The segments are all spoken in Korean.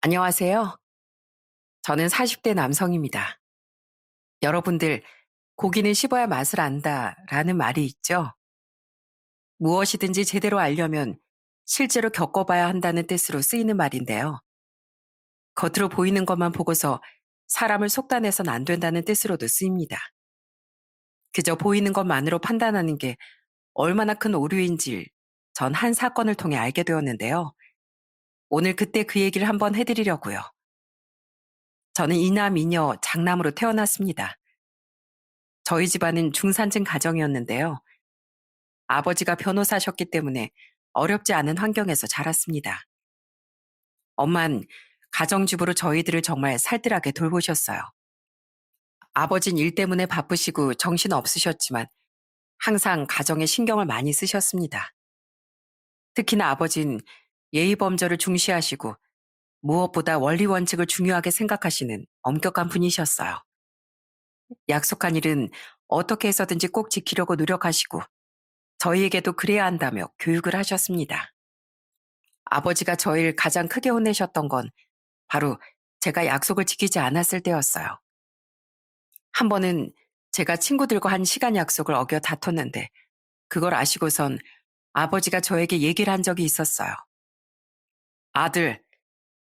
안녕하세요. 저는 40대 남성입니다. 여러분들, 고기는 씹어야 맛을 안다라는 말이 있죠. 무엇이든지 제대로 알려면 실제로 겪어봐야 한다는 뜻으로 쓰이는 말인데요. 겉으로 보이는 것만 보고서 사람을 속단해선 안 된다는 뜻으로도 쓰입니다. 그저 보이는 것만으로 판단하는 게 얼마나 큰 오류인지 전 한 사건을 통해 알게 되었는데요. 오늘 그때 그 얘기를 한번 해드리려고요. 저는 이남 이녀 장남으로 태어났습니다. 저희 집안은 중산층 가정이었는데요. 아버지가 변호사셨기 때문에 어렵지 않은 환경에서 자랐습니다. 엄만 가정주부로 저희들을 정말 살뜰하게 돌보셨어요. 아버진 일 때문에 바쁘시고 정신 없으셨지만 항상 가정에 신경을 많이 쓰셨습니다. 특히나 아버진 예의 범절을 중시하시고 무엇보다 원리 원칙을 중요하게 생각하시는 엄격한 분이셨어요. 약속한 일은 어떻게 해서든지 꼭 지키려고 노력하시고 저희에게도 그래야 한다며 교육을 하셨습니다. 아버지가 저희를 가장 크게 혼내셨던 건 바로 제가 약속을 지키지 않았을 때였어요. 한 번은 제가 친구들과 한 시간 약속을 어겨 다퉜는데 그걸 아시고선 아버지가 저에게 얘기를 한 적이 있었어요. 아들,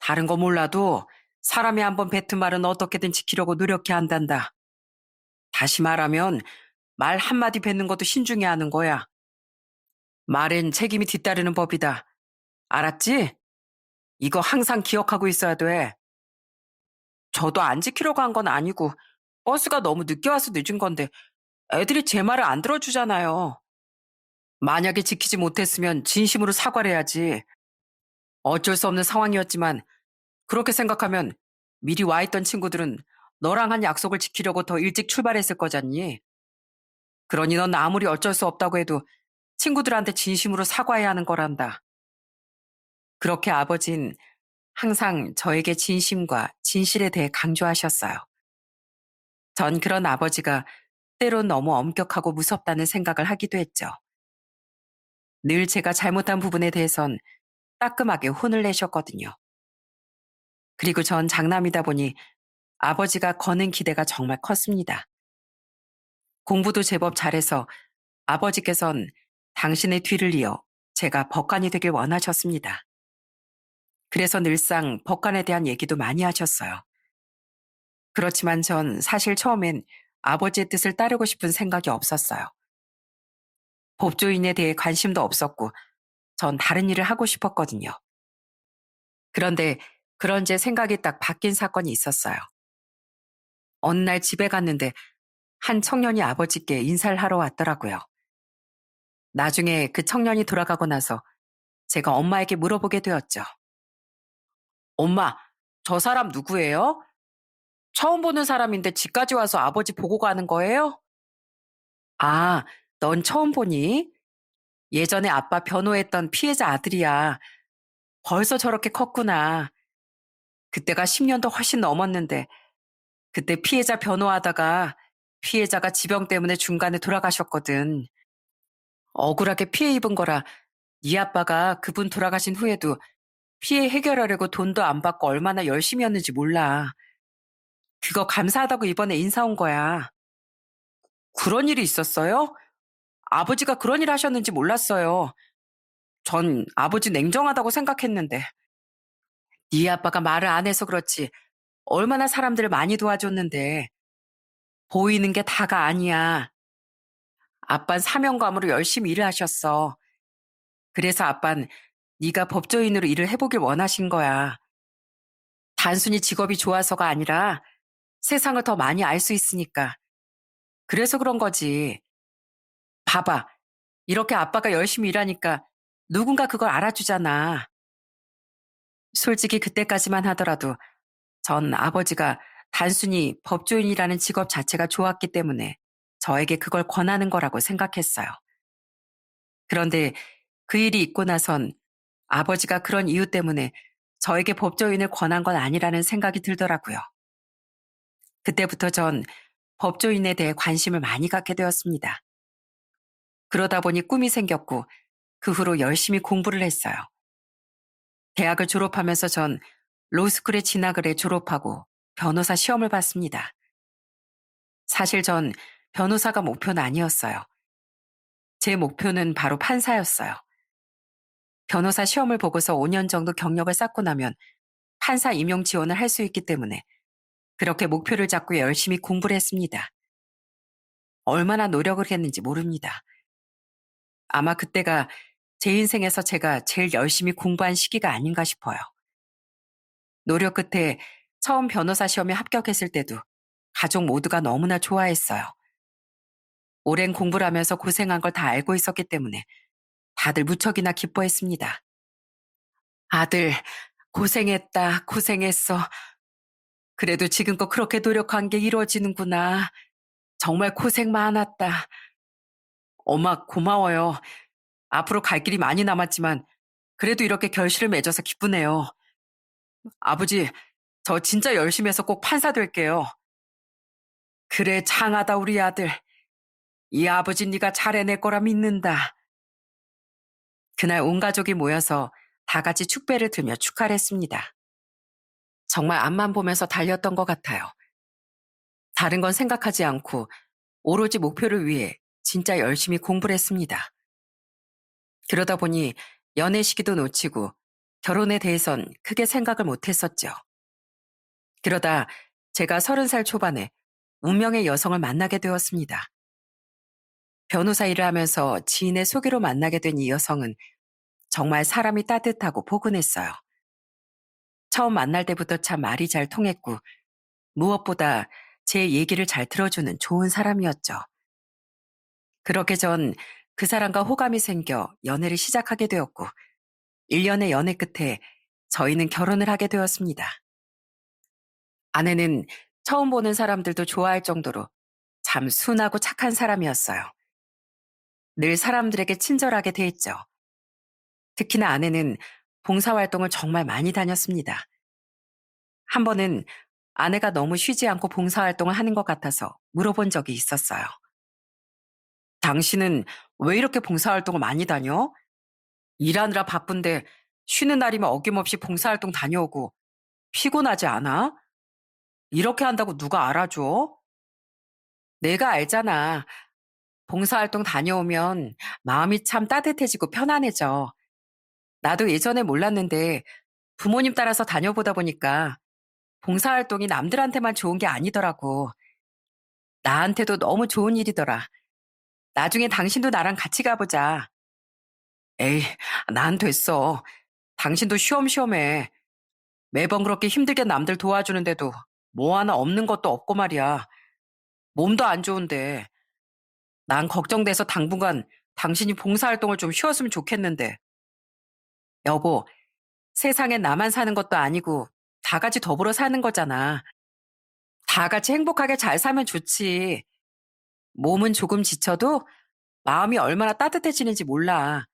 다른 거 몰라도 사람이 한번 뱉은 말은 어떻게든 지키려고 노력해야 한단다. 다시 말하면 말 한마디 뱉는 것도 신중히 하는 거야. 말엔 책임이 뒤따르는 법이다. 알았지? 이거 항상 기억하고 있어야 돼. 저도 안 지키려고 한 건 아니고 버스가 너무 늦게 와서 늦은 건데 애들이 제 말을 안 들어주잖아요. 만약에 지키지 못했으면 진심으로 사과를 해야지. 어쩔 수 없는 상황이었지만 그렇게 생각하면 미리 와 있던 친구들은 너랑 한 약속을 지키려고 더 일찍 출발했을 거잖니. 그러니 넌 아무리 어쩔 수 없다고 해도 친구들한테 진심으로 사과해야 하는 거란다. 그렇게 아버진 항상 저에게 진심과 진실에 대해 강조하셨어요. 전 그런 아버지가 때론 너무 엄격하고 무섭다는 생각을 하기도 했죠. 늘 제가 잘못한 부분에 대해선 따끔하게 혼을 내셨거든요. 그리고 전 장남이다 보니 아버지가 거는 기대가 정말 컸습니다. 공부도 제법 잘해서 아버지께선 당신의 뒤를 이어 제가 법관이 되길 원하셨습니다. 그래서 늘상 법관에 대한 얘기도 많이 하셨어요. 그렇지만 전 사실 처음엔 아버지의 뜻을 따르고 싶은 생각이 없었어요. 법조인에 대해 관심도 없었고 전 다른 일을 하고 싶었거든요. 그런데 그런 제 생각이 딱 바뀐 사건이 있었어요. 어느 날 집에 갔는데 한 청년이 아버지께 인사를 하러 왔더라고요. 나중에 그 청년이 돌아가고 나서 제가 엄마에게 물어보게 되었죠. 엄마, 저 사람 누구예요? 처음 보는 사람인데 집까지 와서 아버지 보고 가는 거예요? 아, 넌 처음 보니? 예전에 아빠 변호했던 피해자 아들이야. 벌써 저렇게 컸구나. 그때가 10년도 훨씬 넘었는데 그때 피해자 변호하다가 피해자가 지병 때문에 중간에 돌아가셨거든. 억울하게 피해 입은 거라 네 아빠가 그분 돌아가신 후에도 피해 해결하려고 돈도 안 받고 얼마나 열심히 였는지 몰라. 그거 감사하다고 이번에 인사 온 거야. 그런 일이 있었어요? 아버지가 그런 일 하셨는지 몰랐어요. 전 아버지 냉정하다고 생각했는데. 네 아빠가 말을 안 해서 그렇지 얼마나 사람들을 많이 도와줬는데 보이는 게 다가 아니야. 아빤 사명감으로 열심히 일을 하셨어. 그래서 아빤 네가 법조인으로 일을 해보길 원하신 거야. 단순히 직업이 좋아서가 아니라 세상을 더 많이 알 수 있으니까. 그래서 그런 거지. 봐봐. 이렇게 아빠가 열심히 일하니까 누군가 그걸 알아주잖아. 솔직히 그때까지만 하더라도 전 아버지가 단순히 법조인이라는 직업 자체가 좋았기 때문에 저에게 그걸 권하는 거라고 생각했어요. 그런데 그 일이 있고 나선 아버지가 그런 이유 때문에 저에게 법조인을 권한 건 아니라는 생각이 들더라고요. 그때부터 전 법조인에 대해 관심을 많이 갖게 되었습니다. 그러다 보니 꿈이 생겼고 그 후로 열심히 공부를 했어요. 대학을 졸업하면서 전 로스쿨에 진학을 해 졸업하고 변호사 시험을 봤습니다. 사실 전 변호사가 목표는 아니었어요. 제 목표는 바로 판사였어요. 변호사 시험을 보고서 5년 정도 경력을 쌓고 나면 판사 임용 지원을 할 수 있기 때문에 그렇게 목표를 잡고 열심히 공부를 했습니다. 얼마나 노력을 했는지 모릅니다. 아마 그때가 제 인생에서 제가 제일 열심히 공부한 시기가 아닌가 싶어요. 노력 끝에 처음 변호사 시험에 합격했을 때도 가족 모두가 너무나 좋아했어요. 오랜 공부를 하면서 고생한 걸 다 알고 있었기 때문에 다들 무척이나 기뻐했습니다. 아들, 고생했다, 고생했어. 그래도 지금껏 그렇게 노력한 게 이루어지는구나. 정말 고생 많았다. 엄마, 고마워요. 앞으로 갈 길이 많이 남았지만 그래도 이렇게 결실을 맺어서 기쁘네요. 아버지, 저 진짜 열심히 해서 꼭 판사 될게요. 그래, 장하다 우리 아들. 이 아버지 네가 잘해낼 거라 믿는다. 그날 온 가족이 모여서 다 같이 축배를 들며 축하를 했습니다. 정말 앞만 보면서 달렸던 것 같아요. 다른 건 생각하지 않고 오로지 목표를 위해 진짜 열심히 공부를 했습니다. 그러다 보니 연애 시기도 놓치고 결혼에 대해선 크게 생각을 못했었죠. 그러다 제가 30살 초반에 운명의 여성을 만나게 되었습니다. 변호사 일을 하면서 지인의 소개로 만나게 된 이 여성은 정말 사람이 따뜻하고 포근했어요. 처음 만날 때부터 참 말이 잘 통했고 무엇보다 제 얘기를 잘 들어주는 좋은 사람이었죠. 그렇게 전 그 사람과 호감이 생겨 연애를 시작하게 되었고 1년의 연애 끝에 저희는 결혼을 하게 되었습니다. 아내는 처음 보는 사람들도 좋아할 정도로 참 순하고 착한 사람이었어요. 늘 사람들에게 친절하게 대했죠. 특히나 아내는 봉사활동을 정말 많이 다녔습니다. 한 번은 아내가 너무 쉬지 않고 봉사활동을 하는 것 같아서 물어본 적이 있었어요. 당신은 왜 이렇게 봉사활동을 많이 다녀? 일하느라 바쁜데 쉬는 날이면 어김없이 봉사활동 다녀오고 피곤하지 않아? 이렇게 한다고 누가 알아줘? 내가 알잖아. 봉사활동 다녀오면 마음이 참 따뜻해지고 편안해져. 나도 예전에 몰랐는데 부모님 따라서 다녀보다 보니까 봉사활동이 남들한테만 좋은 게 아니더라고. 나한테도 너무 좋은 일이더라. 나중에 당신도 나랑 같이 가보자. 에이, 난 됐어. 당신도 쉬엄쉬엄해. 매번 그렇게 힘들게 남들 도와주는데도 뭐 하나 없는 것도 없고 말이야. 몸도 안 좋은데. 난 걱정돼서 당분간 당신이 봉사활동을 좀 쉬었으면 좋겠는데. 여보, 세상엔 나만 사는 것도 아니고 다 같이 더불어 사는 거잖아. 다 같이 행복하게 잘 살면 좋지. 몸은 조금 지쳐도 마음이 얼마나 따뜻해지는지 몰라.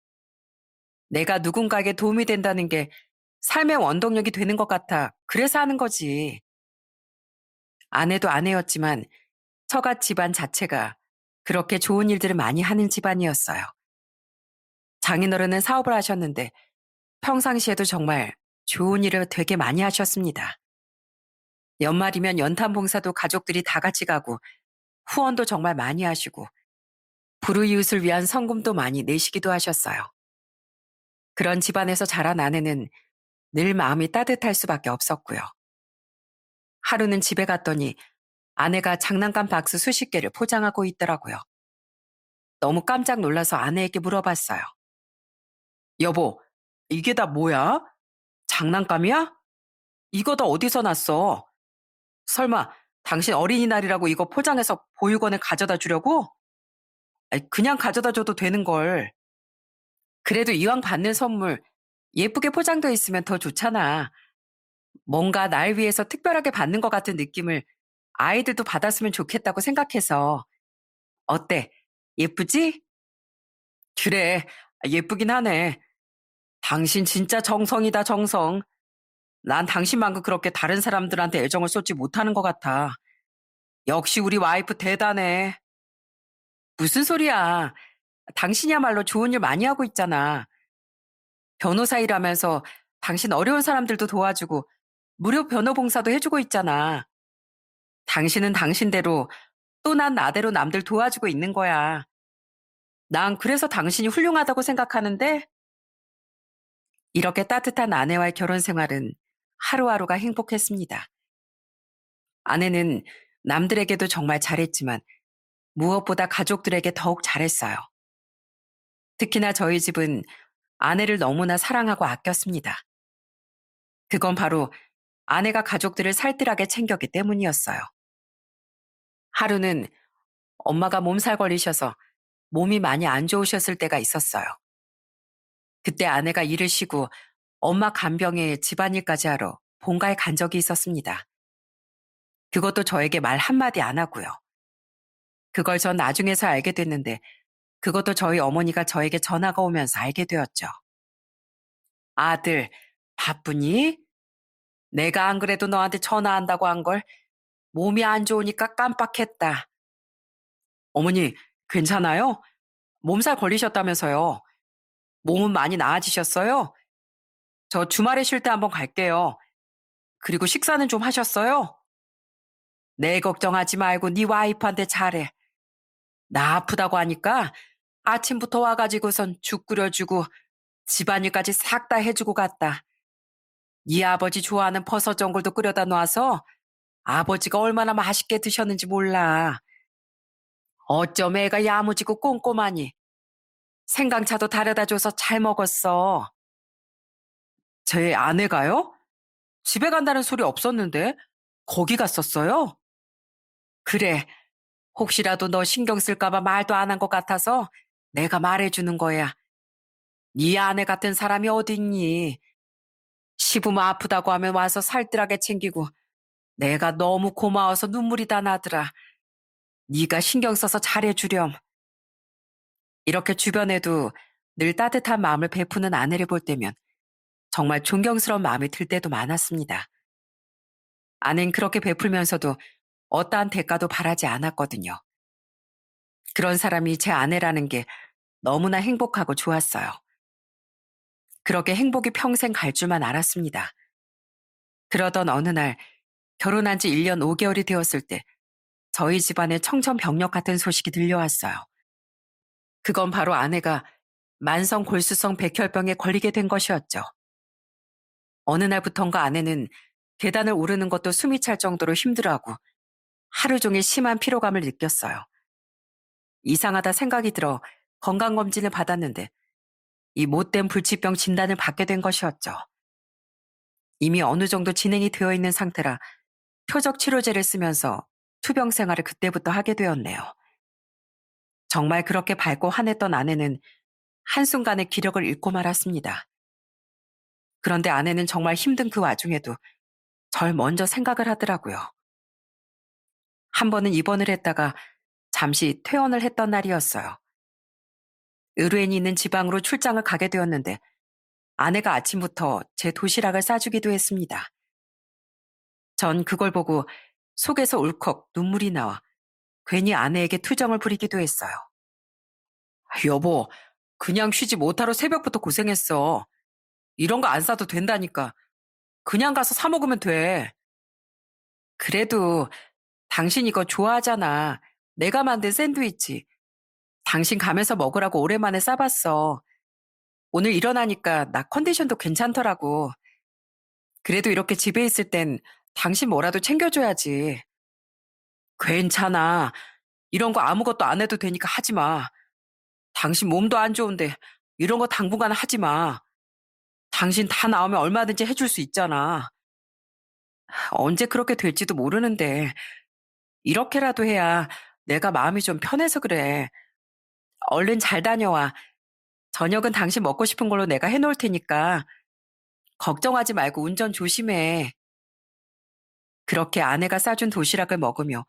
내가 누군가에게 도움이 된다는 게 삶의 원동력이 되는 것 같아. 그래서 하는 거지. 아내도 아내였지만 처갓 집안 자체가 그렇게 좋은 일들을 많이 하는 집안이었어요. 장인어른은 사업을 하셨는데 평상시에도 정말 좋은 일을 되게 많이 하셨습니다. 연말이면 연탄 봉사도 가족들이 다 같이 가고 후원도 정말 많이 하시고 불우이웃을 위한 성금도 많이 내시기도 하셨어요. 그런 집안에서 자란 아내는 늘 마음이 따뜻할 수밖에 없었고요. 하루는 집에 갔더니 아내가 장난감 박스 수십 개를 포장하고 있더라고요. 너무 깜짝 놀라서 아내에게 물어봤어요. 여보, 이게 다 뭐야? 장난감이야? 이거 다 어디서 났어? 설마 당신 어린이날이라고 이거 포장해서 보육원에 가져다 주려고? 아이, 그냥 가져다 줘도 되는 걸. 그래도 이왕 받는 선물 예쁘게 포장되어 있으면 더 좋잖아. 뭔가 날 위해서 특별하게 받는 것 같은 느낌을 아이들도 받았으면 좋겠다고 생각해서. 어때? 예쁘지? 그래, 예쁘긴 하네. 당신 진짜 정성이다, 정성. 난 당신만큼 그렇게 다른 사람들한테 애정을 쏟지 못하는 것 같아. 역시 우리 와이프 대단해. 무슨 소리야. 당신이야말로 좋은 일 많이 하고 있잖아. 변호사 일하면서 당신 어려운 사람들도 도와주고 무료 변호 봉사도 해주고 있잖아. 당신은 당신대로 또 난 나대로 남들 도와주고 있는 거야. 난 그래서 당신이 훌륭하다고 생각하는데 이렇게 따뜻한 아내와의 결혼 생활은 하루하루가 행복했습니다. 아내는 남들에게도 정말 잘했지만 무엇보다 가족들에게 더욱 잘했어요. 특히나 저희 집은 아내를 너무나 사랑하고 아꼈습니다. 그건 바로 아내가 가족들을 살뜰하게 챙겼기 때문이었어요. 하루는 엄마가 몸살 걸리셔서 몸이 많이 안 좋으셨을 때가 있었어요. 그때 아내가 일을 쉬고 엄마 간병에 집안일까지 하러 본가에 간 적이 있었습니다. 그것도 저에게 말 한마디 안 하고요. 그걸 전 나중에서 알게 됐는데 그것도 저희 어머니가 저에게 전화가 오면서 알게 되었죠. 아들, 바쁘니? 내가 안 그래도 너한테 전화한다고 한 걸 몸이 안 좋으니까 깜빡했다. 어머니, 괜찮아요? 몸살 걸리셨다면서요. 몸은 많이 나아지셨어요? 저 주말에 쉴 때 한번 갈게요. 그리고 식사는 좀 하셨어요? 내 걱정하지 말고 네 와이프한테 잘해. 나 아프다고 하니까 아침부터 와가지고선 죽 끓여주고 집안일까지 싹 다 해주고 갔다. 네 아버지 좋아하는 버섯 전골도 끓여다 놔서 아버지가 얼마나 맛있게 드셨는지 몰라. 어쩜 애가 야무지고 꼼꼼하니. 생강차도 달여다 줘서 잘 먹었어. 제 아내가요? 집에 간다는 소리 없었는데 거기 갔었어요? 그래. 혹시라도 너 신경 쓸까봐 말도 안 한 것 같아서 내가 말해주는 거야. 네 아내 같은 사람이 어딨니? 시부모 아프다고 하면 와서 살뜰하게 챙기고 내가 너무 고마워서 눈물이 다 나더라. 네가 신경 써서 잘해주렴. 이렇게 주변에도 늘 따뜻한 마음을 베푸는 아내를 볼 때면 정말 존경스러운 마음이 들 때도 많았습니다. 아내는 그렇게 베풀면서도 어떠한 대가도 바라지 않았거든요. 그런 사람이 제 아내라는 게 너무나 행복하고 좋았어요. 그렇게 행복이 평생 갈 줄만 알았습니다. 그러던 어느 날 결혼한 지 1년 5개월이 되었을 때 저희 집안에 청천벽력 같은 소식이 들려왔어요. 그건 바로 아내가 만성 골수성 백혈병에 걸리게 된 것이었죠. 어느 날부턴가 아내는 계단을 오르는 것도 숨이 찰 정도로 힘들어하고 하루 종일 심한 피로감을 느꼈어요. 이상하다 생각이 들어 건강검진을 받았는데 이 못된 불치병 진단을 받게 된 것이었죠. 이미 어느 정도 진행이 되어 있는 상태라 표적 치료제를 쓰면서 투병 생활을 그때부터 하게 되었네요. 정말 그렇게 밝고 환했던 아내는 한순간에 기력을 잃고 말았습니다. 그런데 아내는 정말 힘든 그 와중에도 절 먼저 생각을 하더라고요. 한 번은 입원을 했다가 잠시 퇴원을 했던 날이었어요. 의뢰인이 있는 지방으로 출장을 가게 되었는데 아내가 아침부터 제 도시락을 싸주기도 했습니다. 전 그걸 보고 속에서 울컥 눈물이 나와 괜히 아내에게 투정을 부리기도 했어요. 여보, 그냥 쉬지 못하러 새벽부터 고생했어. 이런 거 안 싸도 된다니까. 그냥 가서 사 먹으면 돼. 그래도 당신 이거 좋아하잖아. 내가 만든 샌드위치. 당신 가면서 먹으라고 오랜만에 싸봤어. 오늘 일어나니까 나 컨디션도 괜찮더라고. 그래도 이렇게 집에 있을 땐 당신 뭐라도 챙겨줘야지. 괜찮아. 이런 거 아무것도 안 해도 되니까 하지 마. 당신 몸도 안 좋은데 이런 거 당분간 하지 마. 당신 다 나오면 얼마든지 해줄 수 있잖아. 언제 그렇게 될지도 모르는데 이렇게라도 해야 내가 마음이 좀 편해서 그래. 얼른 잘 다녀와. 저녁은 당신 먹고 싶은 걸로 내가 해놓을 테니까 걱정하지 말고 운전 조심해. 그렇게 아내가 싸준 도시락을 먹으며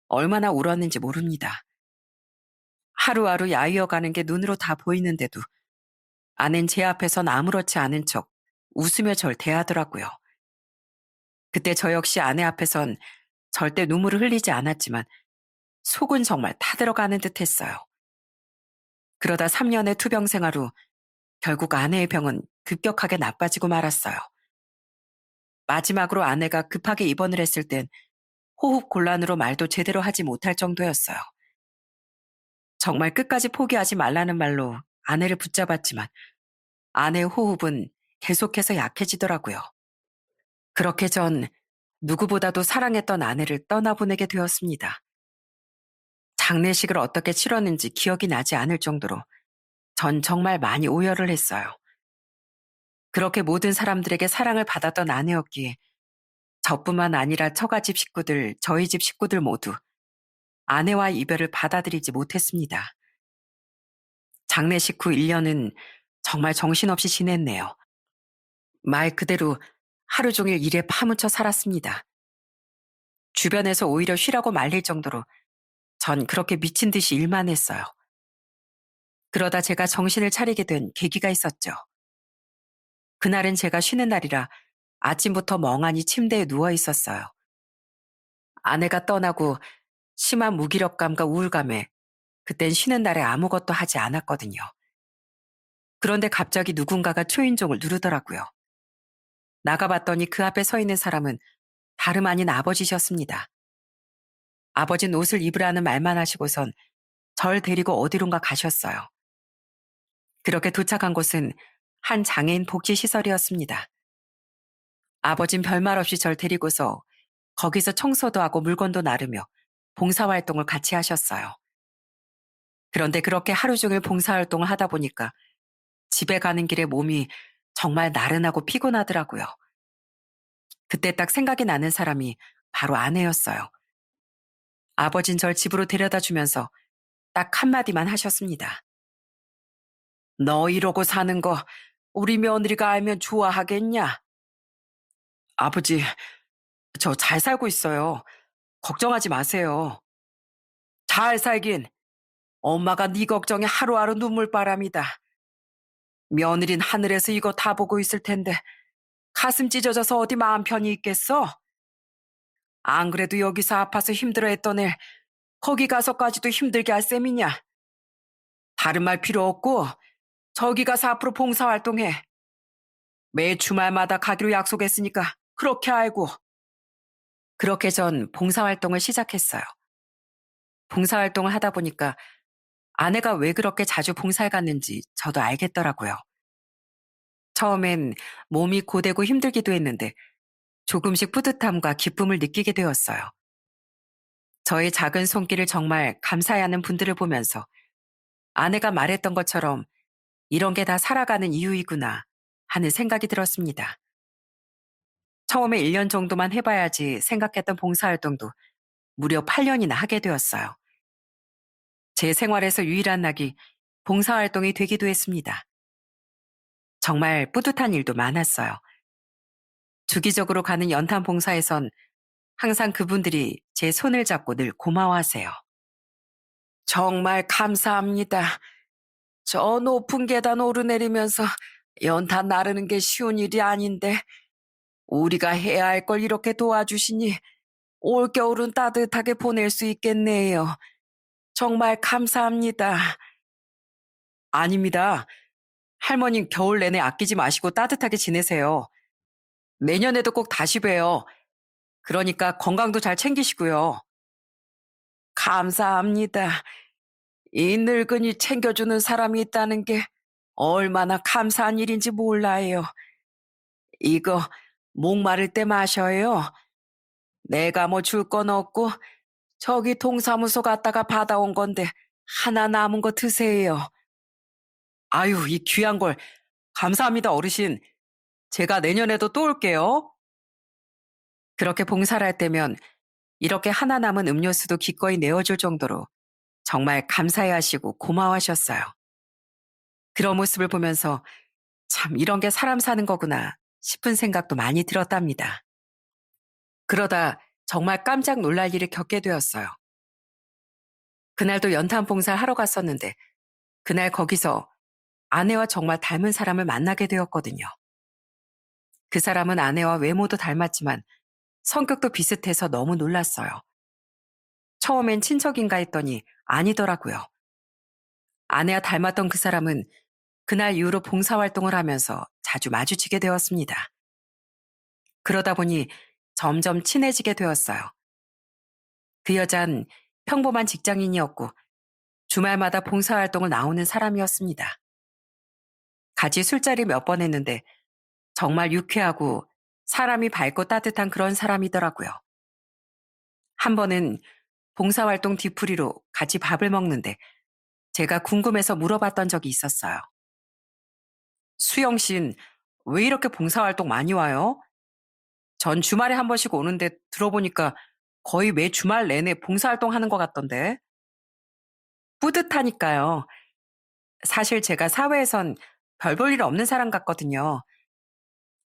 얼마나 울었는지 모릅니다. 하루하루 야위어가는 게 눈으로 다 보이는데도 아낸 제 앞에선 아무렇지 않은 척 웃으며 절 대하더라고요. 그때 저 역시 아내 앞에선 절대 눈물을 흘리지 않았지만 속은 정말 타들어가는 듯 했어요. 그러다 3년의 투병 생활 후 결국 아내의 병은 급격하게 나빠지고 말았어요. 마지막으로 아내가 급하게 입원을 했을 땐 호흡 곤란으로 말도 제대로 하지 못할 정도였어요. 정말 끝까지 포기하지 말라는 말로 아내를 붙잡았지만 아내의 호흡은 계속해서 약해지더라고요. 그렇게 전 누구보다도 사랑했던 아내를 떠나보내게 되었습니다. 장례식을 어떻게 치렀는지 기억이 나지 않을 정도로 전 정말 많이 오열을 했어요. 그렇게 모든 사람들에게 사랑을 받았던 아내였기에 저뿐만 아니라 처가집 식구들, 저희 집 식구들 모두 아내와의 이별을 받아들이지 못했습니다. 장례식 후 1년은 정말 정신없이 지냈네요. 말 그대로 하루 종일 일에 파묻혀 살았습니다. 주변에서 오히려 쉬라고 말릴 정도로 전 그렇게 미친 듯이 일만 했어요. 그러다 제가 정신을 차리게 된 계기가 있었죠. 그날은 제가 쉬는 날이라 아침부터 멍하니 침대에 누워 있었어요. 아내가 떠나고 심한 무기력감과 우울감에 그땐 쉬는 날에 아무것도 하지 않았거든요. 그런데 갑자기 누군가가 초인종을 누르더라고요. 나가봤더니 그 앞에 서 있는 사람은 다름 아닌 아버지셨습니다. 아버진 옷을 입으라는 말만 하시고선 절 데리고 어디론가 가셨어요. 그렇게 도착한 곳은 한 장애인 복지시설이었습니다. 아버진 별말 없이 절 데리고서 거기서 청소도 하고 물건도 나르며 봉사활동을 같이 하셨어요. 그런데 그렇게 하루 종일 봉사활동을 하다 보니까 집에 가는 길에 몸이 정말 나른하고 피곤하더라고요. 그때 딱 생각이 나는 사람이 바로 아내였어요. 아버진 절 집으로 데려다 주면서 딱 한마디만 하셨습니다. 너 이러고 사는 거 우리 며느리가 알면 좋아하겠냐? 아버지, 저 잘 살고 있어요. 걱정하지 마세요. 잘 살긴 엄마가 네 걱정에 하루하루 눈물바람이다. 며느린 하늘에서 이거 다 보고 있을 텐데 가슴 찢어져서 어디 마음 편히 있겠어? 안 그래도 여기서 아파서 힘들어했던 애 거기 가서까지도 힘들게 할 셈이냐? 다른 말 필요 없고 저기 가서 앞으로 봉사활동해. 매 주말마다 가기로 약속했으니까 그렇게 알고. 그렇게 전 봉사활동을 시작했어요. 봉사활동을 하다 보니까 아내가 왜 그렇게 자주 봉사를 갔는지 저도 알겠더라고요. 처음엔 몸이 고되고 힘들기도 했는데 조금씩 뿌듯함과 기쁨을 느끼게 되었어요. 저의 작은 손길을 정말 감사해하는 분들을 보면서 아내가 말했던 것처럼 이런 게 다 살아가는 이유이구나 하는 생각이 들었습니다. 처음에 1년 정도만 해봐야지 생각했던 봉사활동도 무려 8년이나 하게 되었어요. 제 생활에서 유일한 낙이 봉사활동이 되기도 했습니다. 정말 뿌듯한 일도 많았어요. 주기적으로 가는 연탄 봉사에선 항상 그분들이 제 손을 잡고 늘 고마워하세요. 정말 감사합니다. 저 높은 계단 오르내리면서 연탄 나르는 게 쉬운 일이 아닌데 우리가 해야 할 걸 이렇게 도와주시니 올겨울은 따뜻하게 보낼 수 있겠네요. 정말 감사합니다. 아닙니다. 할머님 겨울 내내 아끼지 마시고 따뜻하게 지내세요. 내년에도 꼭 다시 봬요. 그러니까 건강도 잘 챙기시고요. 감사합니다. 이 늙은이 챙겨주는 사람이 있다는 게 얼마나 감사한 일인지 몰라요. 이거 목마를 때 마셔요. 내가 뭐 줄 건 없고 저기 동사무소 갔다가 받아온 건데 하나 남은 거 드세요. 아유, 이 귀한 걸 감사합니다, 어르신. 제가 내년에도 또 올게요. 그렇게 봉사를 할 때면 이렇게 하나 남은 음료수도 기꺼이 내어줄 정도로 정말 감사해 하시고 고마워하셨어요. 그런 모습을 보면서 참 이런 게 사람 사는 거구나 싶은 생각도 많이 들었답니다. 그러다 정말 깜짝 놀랄 일을 겪게 되었어요. 그날도 연탄 봉사를 하러 갔었는데 그날 거기서 아내와 정말 닮은 사람을 만나게 되었거든요. 그 사람은 아내와 외모도 닮았지만 성격도 비슷해서 너무 놀랐어요. 처음엔 친척인가 했더니 아니더라고요. 아내와 닮았던 그 사람은 그날 이후로 봉사활동을 하면서 자주 마주치게 되었습니다. 그러다 보니 점점 친해지게 되었어요. 그 여잔 평범한 직장인이었고 주말마다 봉사활동을 나오는 사람이었습니다. 같이 술자리 몇 번 했는데 정말 유쾌하고 사람이 밝고 따뜻한 그런 사람이더라고요. 한 번은 봉사활동 뒤풀이로 같이 밥을 먹는데 제가 궁금해서 물어봤던 적이 있었어요. 수영 씨는 왜 이렇게 봉사활동 많이 와요? 전 주말에 한 번씩 오는데 들어보니까 거의 매 주말 내내 봉사활동 하는 것 같던데. 뿌듯하니까요. 사실 제가 사회에선 별 볼 일 없는 사람 같거든요.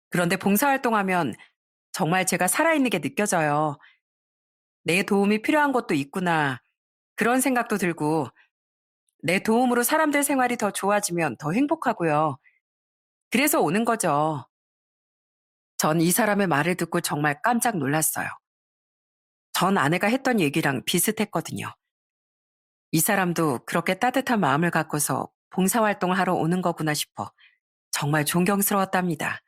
그런데 봉사활동하면 정말 제가 살아있는 게 느껴져요. 내 도움이 필요한 것도 있구나. 그런 생각도 들고, 내 도움으로 사람들 생활이 더 좋아지면 더 행복하고요. 그래서 오는 거죠. 전 이 사람의 말을 듣고 정말 깜짝 놀랐어요. 전 아내가 했던 얘기랑 비슷했거든요. 이 사람도 그렇게 따뜻한 마음을 갖고서 봉사활동을 하러 오는 거구나 싶어 정말 존경스러웠답니다.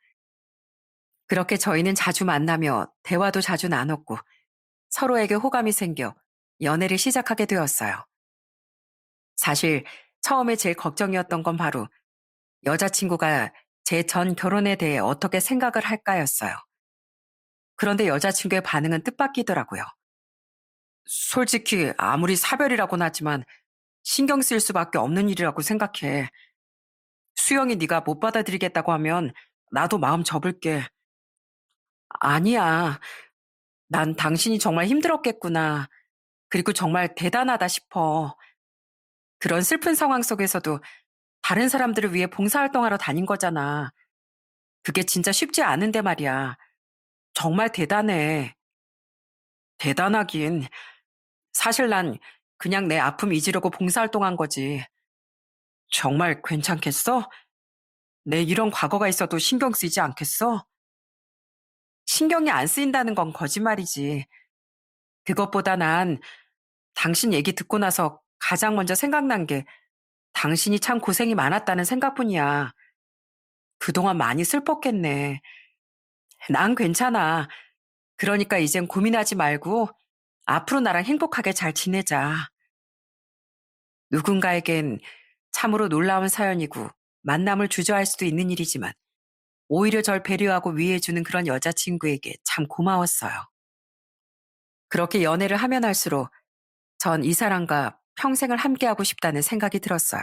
그렇게 저희는 자주 만나며 대화도 자주 나눴고 서로에게 호감이 생겨 연애를 시작하게 되었어요. 사실 처음에 제일 걱정이었던 건 바로 여자친구가 제 전 결혼에 대해 어떻게 생각을 할까였어요. 그런데 여자친구의 반응은 뜻밖이더라고요. 솔직히 아무리 사별이라고는 하지만 신경 쓸 수밖에 없는 일이라고 생각해. 수영이 네가 못 받아들이겠다고 하면 나도 마음 접을게. 아니야. 난 당신이 정말 힘들었겠구나. 그리고 정말 대단하다 싶어. 그런 슬픈 상황 속에서도 다른 사람들을 위해 봉사활동하러 다닌 거잖아. 그게 진짜 쉽지 않은데 말이야. 정말 대단해. 대단하긴. 사실 난 그냥 내 아픔 잊으려고 봉사활동한 거지. 정말 괜찮겠어? 내 이런 과거가 있어도 신경 쓰이지 않겠어? 신경이 안 쓰인다는 건 거짓말이지. 그것보다 난 당신 얘기 듣고 나서 가장 먼저 생각난 게 당신이 참 고생이 많았다는 생각뿐이야. 그동안 많이 슬펐겠네. 난 괜찮아. 그러니까 이젠 고민하지 말고 앞으로 나랑 행복하게 잘 지내자. 누군가에겐 참으로 놀라운 사연이고 만남을 주저할 수도 있는 일이지만 오히려 절 배려하고 위해주는 그런 여자친구에게 참 고마웠어요. 그렇게 연애를 하면 할수록 전 이 사람과 평생을 함께하고 싶다는 생각이 들었어요.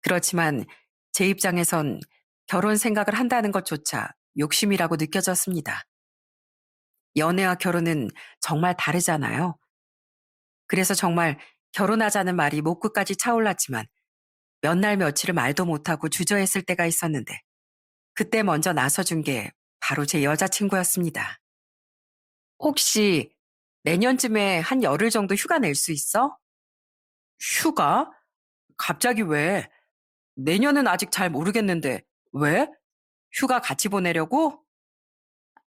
그렇지만 제 입장에선 결혼 생각을 한다는 것조차 욕심이라고 느껴졌습니다. 연애와 결혼은 정말 다르잖아요. 그래서 정말 결혼하자는 말이 목 끝까지 차올랐지만 몇 날 며칠을 말도 못하고 주저했을 때가 있었는데 그때 먼저 나서준 게 바로 제 여자친구였습니다. 혹시 내년쯤에 한 열흘 정도 휴가 낼 수 있어? 휴가? 갑자기 왜? 내년은 아직 잘 모르겠는데 왜? 휴가 같이 보내려고?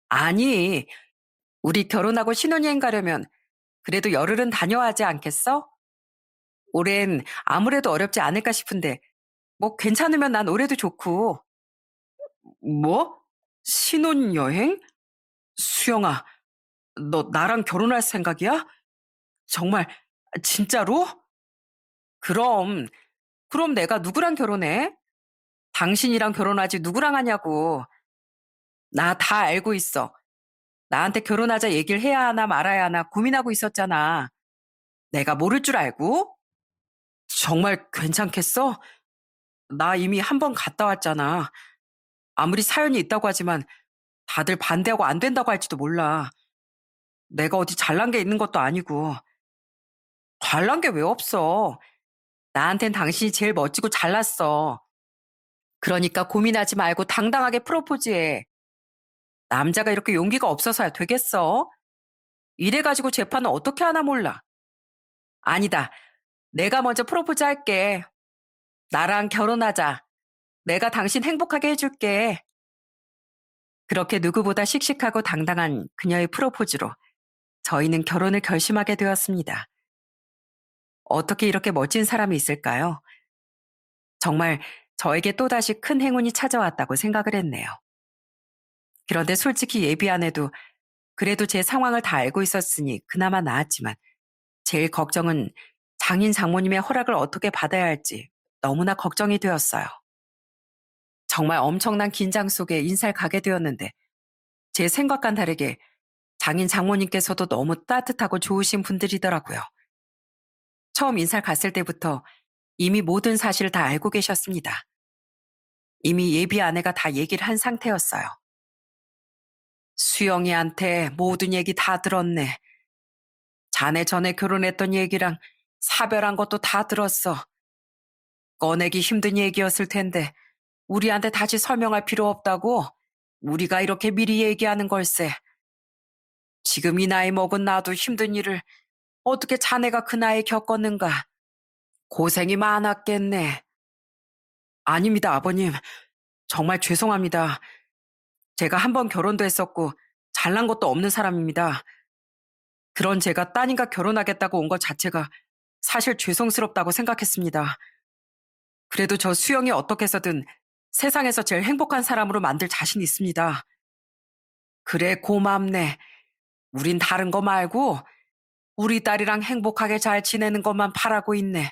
아니, 우리 결혼하고 신혼여행 가려면 그래도 열흘은 다녀야 하지 않겠어? 올해는 아무래도 어렵지 않을까 싶은데 뭐 괜찮으면 난 올해도 좋고. 뭐? 신혼여행? 수영아, 너 나랑 결혼할 생각이야? 정말 진짜로? 그럼 그럼 내가 누구랑 결혼해? 당신이랑 결혼하지 누구랑 하냐고. 나 다 알고 있어. 나한테 결혼하자 얘기를 해야 하나 말아야 하나 고민하고 있었잖아. 내가 모를 줄 알고? 정말 괜찮겠어? 나 이미 한 번 갔다 왔잖아. 아무리 사연이 있다고 하지만 다들 반대하고 안 된다고 할지도 몰라. 내가 어디 잘난 게 있는 것도 아니고. 잘난 게 왜 없어? 나한텐 당신이 제일 멋지고 잘났어. 그러니까 고민하지 말고 당당하게 프로포즈해. 남자가 이렇게 용기가 없어서야 되겠어? 이래가지고 재판은 어떻게 하나 몰라. 아니다. 내가 먼저 프로포즈 할게. 나랑 결혼하자. 내가 당신 행복하게 해줄게. 그렇게 누구보다 씩씩하고 당당한 그녀의 프로포즈로 저희는 결혼을 결심하게 되었습니다. 어떻게 이렇게 멋진 사람이 있을까요? 정말 저에게 또다시 큰 행운이 찾아왔다고 생각을 했네요. 그런데 솔직히 예비 아내도 그래도 제 상황을 다 알고 있었으니 그나마 나았지만 제일 걱정은 장인 장모님의 허락을 어떻게 받아야 할지 너무나 걱정이 되었어요. 정말 엄청난 긴장 속에 인사를 가게 되었는데 제 생각과는 다르게 장인 장모님께서도 너무 따뜻하고 좋으신 분들이더라고요. 처음 인사를 갔을 때부터 이미 모든 사실을 다 알고 계셨습니다. 이미 예비 아내가 다 얘기를 한 상태였어요. 수영이한테 모든 얘기 다 들었네. 자네 전에 결혼했던 얘기랑 사별한 것도 다 들었어. 꺼내기 힘든 얘기였을 텐데 우리한테 다시 설명할 필요 없다고 우리가 이렇게 미리 얘기하는 걸세. 지금 이 나이 먹은 나도 힘든 일을 어떻게 자네가 그 나이에 겪었는가. 고생이 많았겠네. 아닙니다, 아버님. 정말 죄송합니다. 제가 한 번 결혼도 했었고 잘난 것도 없는 사람입니다. 그런 제가 따님과 결혼하겠다고 온 것 자체가 사실 죄송스럽다고 생각했습니다. 그래도 저 수영이 어떻게 해서든 세상에서 제일 행복한 사람으로 만들 자신 있습니다. 그래, 고맙네. 우린 다른 거 말고 우리 딸이랑 행복하게 잘 지내는 것만 바라고 있네.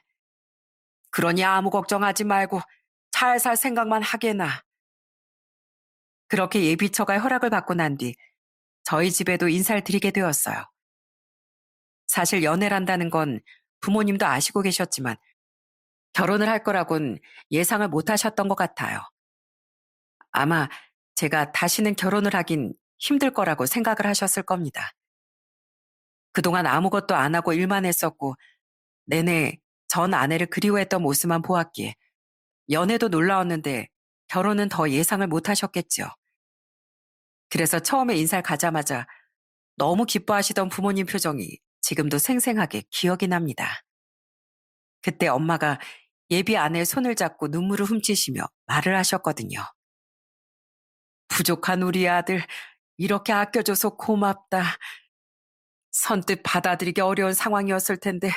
그러니 아무 걱정하지 말고 잘 살 생각만 하게나. 그렇게 예비처가 허락을 받고 난 뒤 저희 집에도 인사를 드리게 되었어요. 사실 연애란다는 건 부모님도 아시고 계셨지만 결혼을 할 거라곤 예상을 못 하셨던 것 같아요. 아마 제가 다시는 결혼을 하긴 힘들 거라고 생각을 하셨을 겁니다. 그동안 아무것도 안 하고 일만 했었고 내내 전 아내를 그리워했던 모습만 보았기에 연애도 놀라웠는데 결혼은 더 예상을 못 하셨겠죠. 그래서 처음에 인사를 가자마자 너무 기뻐하시던 부모님 표정이 지금도 생생하게 기억이 납니다. 그때 엄마가 예비 아내의 손을 잡고 눈물을 훔치시며 말을 하셨거든요. 부족한 우리 아들, 이렇게 아껴줘서 고맙다. 선뜻 받아들이기 어려운 상황이었을 텐데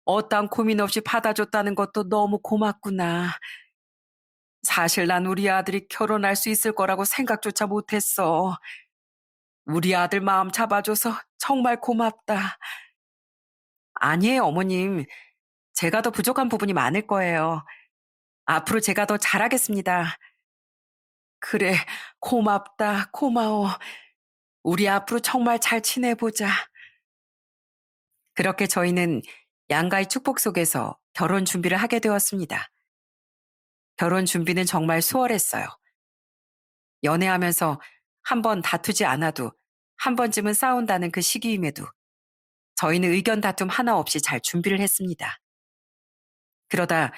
어떠한 고민 없이 받아줬다는 것도 너무 고맙구나. 사실 난 우리 아들이 결혼할 수 있을 거라고 생각조차 못했어. 우리 아들 마음 잡아줘서 정말 고맙다. 아니에요, 어머님. 제가 더 부족한 부분이 많을 거예요. 앞으로 제가 더 잘하겠습니다. 그래, 고맙다, 고마워. 우리 앞으로 정말 잘 지내보자. 그렇게 저희는 양가의 축복 속에서 결혼 준비를 하게 되었습니다. 결혼 준비는 정말 수월했어요. 연애하면서 한 번 다투지 않아도 한 번쯤은 싸운다는 그 시기임에도 저희는 의견 다툼 하나 없이 잘 준비를 했습니다. 그러다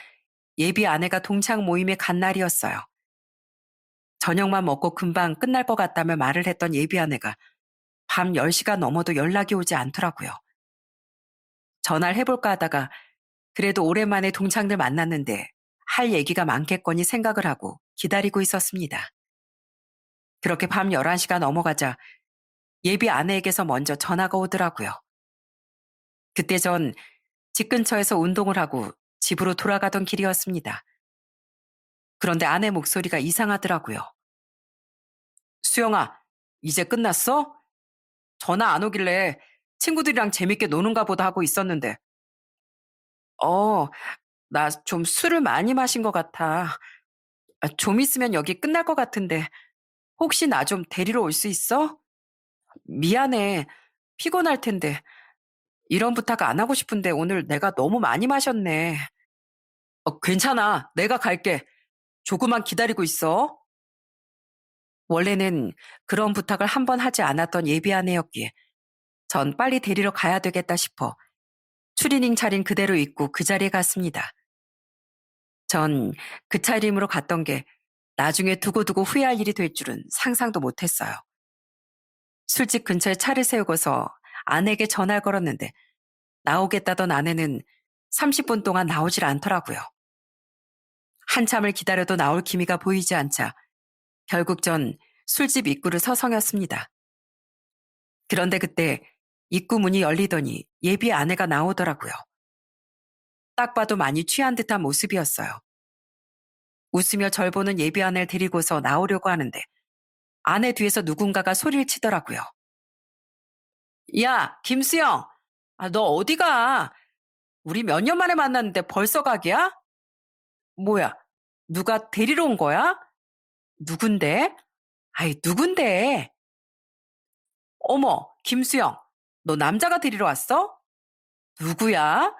예비 아내가 동창 모임에 간 날이었어요. 저녁만 먹고 금방 끝날 것 같다며 말을 했던 예비 아내가 밤 10시가 넘어도 연락이 오지 않더라고요. 전화를 해볼까 하다가 그래도 오랜만에 동창들 만났는데 할 얘기가 많겠거니 생각을 하고 기다리고 있었습니다. 그렇게 밤 11시가 넘어가자 예비 아내에게서 먼저 전화가 오더라고요. 그때 전 집 근처에서 운동을 하고 집으로 돌아가던 길이었습니다. 그런데 아내 목소리가 이상하더라고요. 수영아, 이제 끝났어? 전화 안 오길래 친구들이랑 재밌게 노는가 보다 하고 있었는데. 어, 나 좀 술을 많이 마신 것 같아. 좀 있으면 여기 끝날 것 같은데 혹시 나 좀 데리러 올 수 있어? 미안해. 피곤할 텐데. 이런 부탁 안 하고 싶은데 오늘 내가 너무 많이 마셨네. 괜찮아. 내가 갈게. 조금만 기다리고 있어. 원래는 그런 부탁을 한 번 하지 않았던 예비 아내였기에 전 빨리 데리러 가야 되겠다 싶어 추리닝 차린 그대로 입고 그 자리에 갔습니다. 전 그 차림으로 갔던 게 나중에 두고두고 후회할 일이 될 줄은 상상도 못했어요. 술집 근처에 차를 세우고서 아내에게 전화를 걸었는데 나오겠다던 아내는 30분 동안 나오질 않더라고요. 한참을 기다려도 나올 기미가 보이지 않자 결국 전 술집 입구를 서성였습니다. 그런데 그때 입구 문이 열리더니 예비 아내가 나오더라고요. 딱 봐도 많이 취한 듯한 모습이었어요. 웃으며 절 보는 예비 아내를 데리고서 나오려고 하는데 아내 뒤에서 누군가가 소리를 치더라고요. 야, 김수영! 너 어디 가? 우리 몇 년 만에 만났는데 벌써 가기야? 뭐야, 누가 데리러 온 거야? 누군데? 아이, 누군데? 어머, 김수영, 너 남자가 데리러 왔어? 누구야?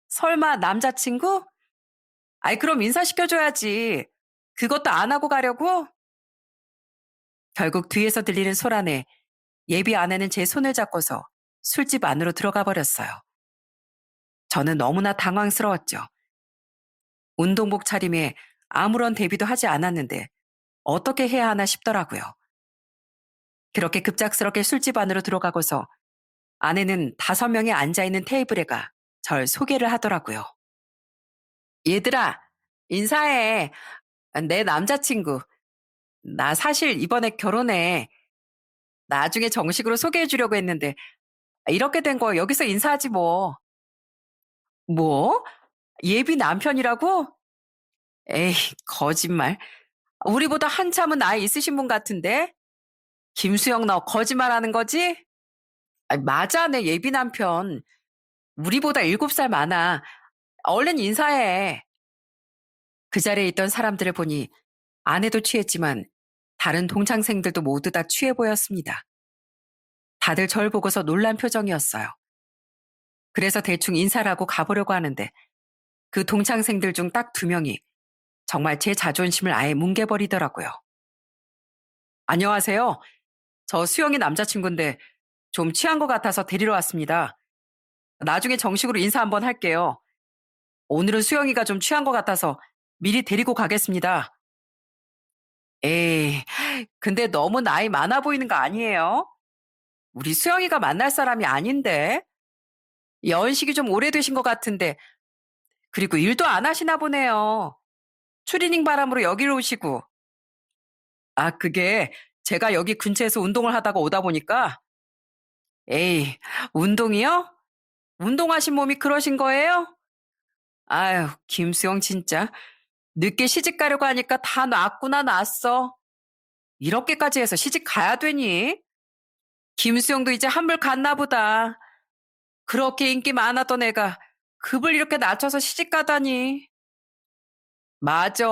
설마 남자친구? 아이, 그럼 인사시켜줘야지. 그것도 안 하고 가려고? 결국 뒤에서 들리는 소란에 예비 아내는 제 손을 잡고서 술집 안으로 들어가 버렸어요. 저는 너무나 당황스러웠죠. 운동복 차림에 아무런 대비도 하지 않았는데 어떻게 해야 하나 싶더라고요. 그렇게 급작스럽게 술집 안으로 들어가고서 아내는 5명이 앉아있는 테이블에 가 절 소개를 하더라고요. 얘들아, 인사해. 내 남자친구. 나 사실 이번에 결혼해. 나중에 정식으로 소개해 주려고 했는데 이렇게 된 거 여기서 인사하지 뭐. 뭐? 예비 남편이라고? 에이, 거짓말. 우리보다 한참은 나이 있으신 분 같은데? 김수영 너 거짓말하는 거지? 맞아, 내 예비 남편. 우리보다 7살 많아. 얼른 인사해. 그 자리에 있던 사람들을 보니 아내도 취했지만 다른 동창생들도 모두 다 취해 보였습니다. 다들 절 보고서 놀란 표정이었어요. 그래서 대충 인사를 하고 가보려고 하는데 그 동창생들 중 딱 2명이 정말 제 자존심을 아예 뭉개버리더라고요. 안녕하세요. 저 수영이 남자친구인데 좀 취한 것 같아서 데리러 왔습니다. 나중에 정식으로 인사 한번 할게요. 오늘은 수영이가 좀 취한 것 같아서 미리 데리고 가겠습니다. 에이, 근데 너무 나이 많아 보이는 거 아니에요? 우리 수영이가 만날 사람이 아닌데. 연식이 좀 오래되신 것 같은데. 그리고 일도 안 하시나 보네요. 추리닝 바람으로 여기로 오시고. 그게 제가 여기 근처에서 운동을 하다가 오다 보니까. 에이, 운동이요? 운동하신 몸이 그러신 거예요? 아유, 김수영 진짜. 늦게 시집 가려고 하니까 다 놨구나 놨어. 이렇게까지 해서 시집 가야 되니? 김수영도 이제 한물 갔나 보다. 그렇게 인기 많았던 애가 급을 이렇게 낮춰서 시집 가다니. 맞아.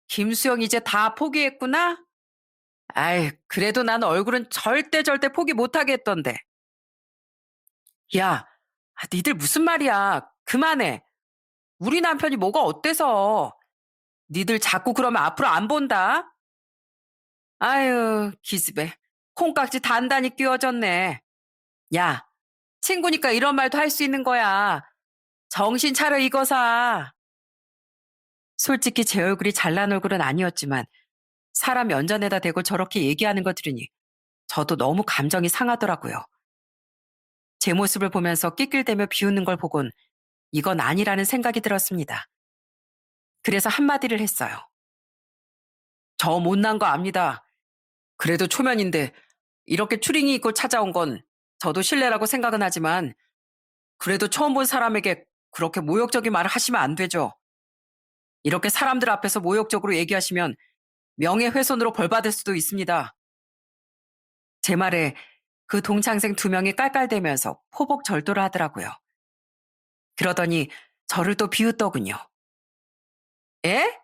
김수영 이제 다 포기했구나? 아이, 그래도 난 얼굴은 절대 포기 못하게 했던데. 야, 니들 무슨 말이야. 그만해. 우리 남편이 뭐가 어때서. 니들 자꾸 그러면 앞으로 안 본다. 아유, 기집애. 콩깍지 단단히 끼워졌네. 야, 친구니까 이런 말도 할 수 있는 거야. 정신 차려 이거사. 솔직히 제 얼굴이 잘난 얼굴은 아니었지만 사람 연전에다 대고 저렇게 얘기하는 거 들으니 저도 너무 감정이 상하더라고요. 제 모습을 보면서 낄낄대며 비웃는 걸 보곤 이건 아니라는 생각이 들었습니다. 그래서 한마디를 했어요. 저 못난 거 압니다. 그래도 초면인데 이렇게 추링이 있고 찾아온 건 저도 실례라고 생각은 하지만 그래도 처음 본 사람에게 그렇게 모욕적인 말을 하시면 안 되죠. 이렇게 사람들 앞에서 모욕적으로 얘기하시면 명예훼손으로 벌받을 수도 있습니다. 제 말에 그 동창생 2명이 깔깔대면서 포복절도를 하더라고요. 그러더니 저를 또 비웃더군요. 에?